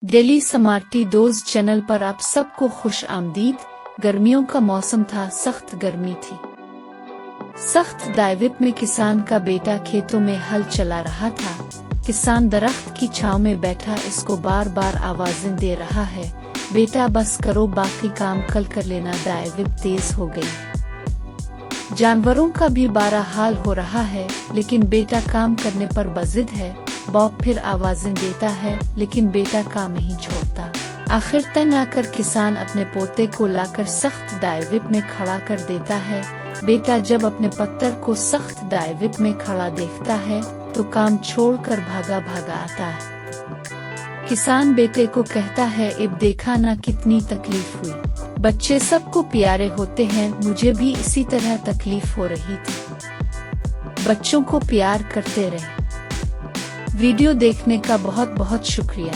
Daily समार्टी dose channel पर आप सबको खुश आमदीद। गर्मियों का मौसम था, सख्त गर्मी थी। सख्त दायविप में किसान का बेटा खेतों में हल चला रहा था। किसान दरख्त की छांव में बैठा इसको बार बार आवाजें दे रहा है, बेटा बस करो, बाकी काम कल कर लेना। दायविप तेज हो गई। जानवरों का भी बारा हाल हो रहा है, लेकिन बेटा काम करने पर बजिद है। बॉब फिर आवाजें देता है, लेकिन बेटा काम नहीं छोड़ता। आखिर तंग आकर किसान अपने पोते को लाकर सख्त दायविप में खड़ा कर देता है। बेटा जब अपने पत्थर को सख्त दायविप में खड़ा देखता है तो काम छोड़कर भागा भागा आता है। किसान बेटे को कहता है, अब देखा ना कितनी तकलीफ हुई। बच्चे सबको प्यारे होते हैं, मुझे भी इसी तरह तकलीफ हो रही थी। बच्चों को प्यार करते रहे। वीडियो देखने का बहुत बहुत शुक्रिया।